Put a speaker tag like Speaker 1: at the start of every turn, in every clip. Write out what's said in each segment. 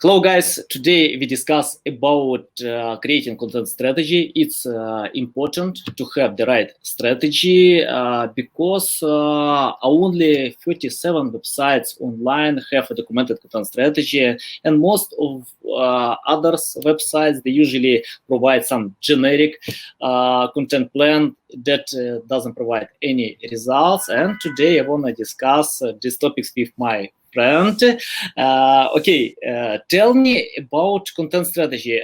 Speaker 1: Hello guys, today we discuss about creating content strategy. It's important to have the right strategy because only 37 websites online have a documented content strategy, and most of others websites, they usually provide some generic content plan that doesn't provide any results. And today I want to discuss these topics with my friend. Tell me about content strategy.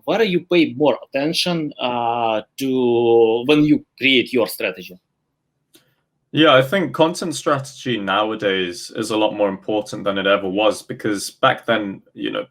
Speaker 1: Where you pay more attention to when you create your strategy?
Speaker 2: Yeah, I think content strategy nowadays is a lot more important than it ever was, because back then,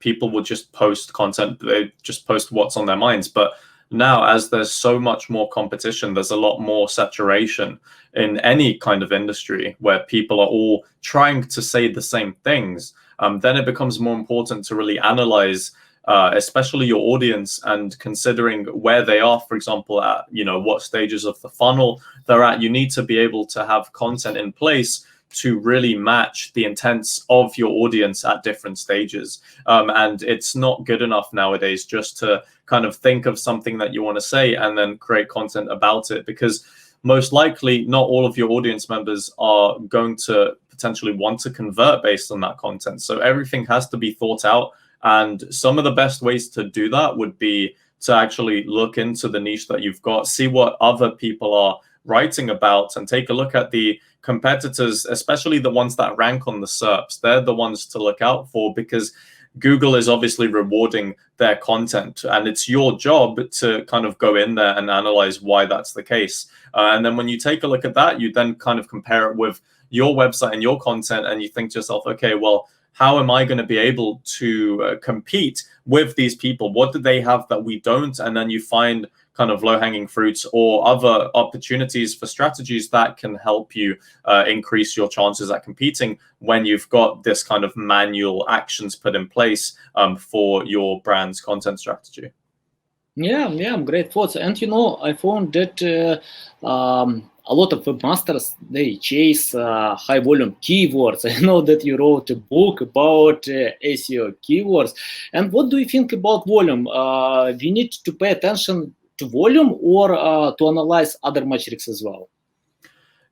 Speaker 2: people would just post content, they just post what's on their minds. But now, as there's so much more competition, there's a lot more saturation in any kind of industry where people are all trying to say the same things. Then it becomes more important to really analyze especially your audience, and considering where they are, for example, at what stages of the funnel they're at. You need to be able to have content in place to really match the intents of your audience at different stages. And it's not good enough nowadays just to kind of think of something that you want to say and then create content about it, because most likely not all of your audience members are going to potentially want to convert based on that content. So everything has to be thought out. And some of the best ways to do that would be to actually look into the niche that you've got, see what other people are writing about, and take a look at the competitors, especially the ones that rank on the SERPs. They're the ones to look out for, because Google is obviously rewarding their content, and it's your job to kind of go in there and analyze why that's the case. And then when you take a look at that, you then kind of compare it with your website and your content, and you think to yourself, okay, well, how am I going to be able to compete with these people? What do they have that we don't? And then you find kind of low-hanging fruits or other opportunities for strategies that can help you increase your chances at competing when you've got this kind of manual actions put in place for your brand's content strategy.
Speaker 1: Yeah, great thoughts. And I found that a lot of webmasters, they chase high volume keywords. I know that you wrote a book about SEO keywords. And what do you think about volume? We need to pay attention to volume or to analyze other metrics as well?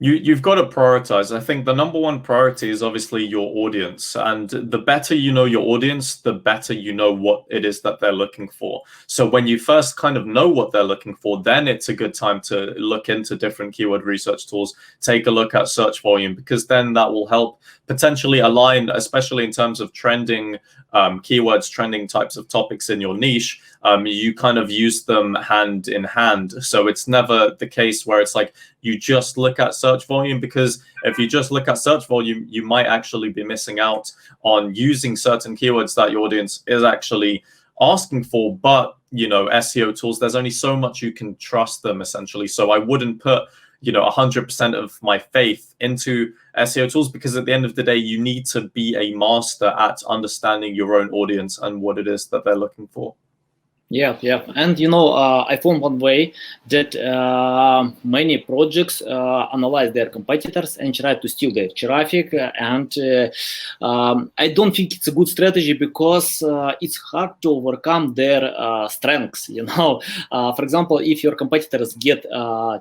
Speaker 2: You've got to prioritize. I think the number one priority is obviously your audience. And the better you know your audience, the better you know what it is that they're looking for. So when you first kind of know what they're looking for, then it's a good time to look into different keyword research tools, take a look at search volume, because then that will help potentially align, especially in terms of trending keywords, trending types of topics in your niche. You kind of use them hand in hand. So it's never the case where it's like you just look at search volume, because if you just look at search volume, you might actually be missing out on using certain keywords that your audience is actually asking for. But SEO tools, there's only so much you can trust them, essentially. So I wouldn't put 100% of my faith into SEO tools, because at the end of the day, you need to be a master at understanding your own audience and what it is that they're looking for.
Speaker 1: Yeah. And I found one way that many projects analyze their competitors and try to steal their traffic. And I don't think it's a good strategy, because it's hard to overcome their strengths. For example, if your competitors get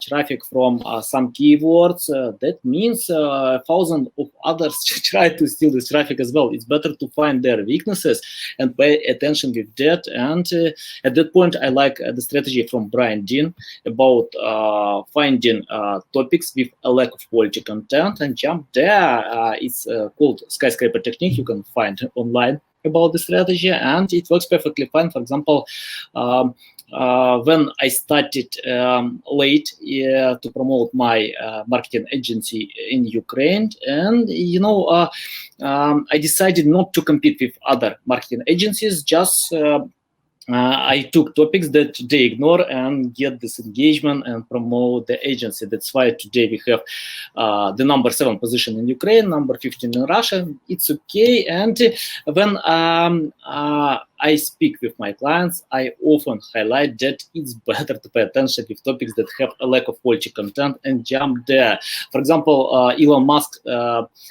Speaker 1: traffic from some keywords, that means 1,000 of others try to steal this traffic as well. It's better to find their weaknesses and pay attention with that. And at that point, I like the strategy from Brian Dean about finding topics with a lack of quality content and jump there. It's called skyscraper technique. You can find online about the strategy, and it works perfectly fine. For example, when I started late to promote my marketing agency in Ukraine, and I decided not to compete with other marketing agencies, just I took topics that they ignore and get this engagement and promote the agency. That's why today we have the number 7 position in Ukraine, number 15 in Russia. It's okay. And when I speak with my clients, I often highlight that it's better to pay attention with topics that have a lack of quality content and jump there. For example, Elon Musk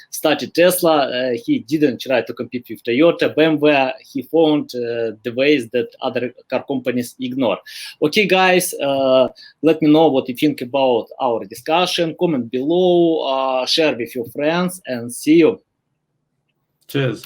Speaker 1: started Tesla. He didn't try to compete with Toyota, BMW. He found the ways that other car companies ignore. Okay, guys, let me know what you think about our discussion. Comment below, share with your friends, and see you.
Speaker 2: Cheers.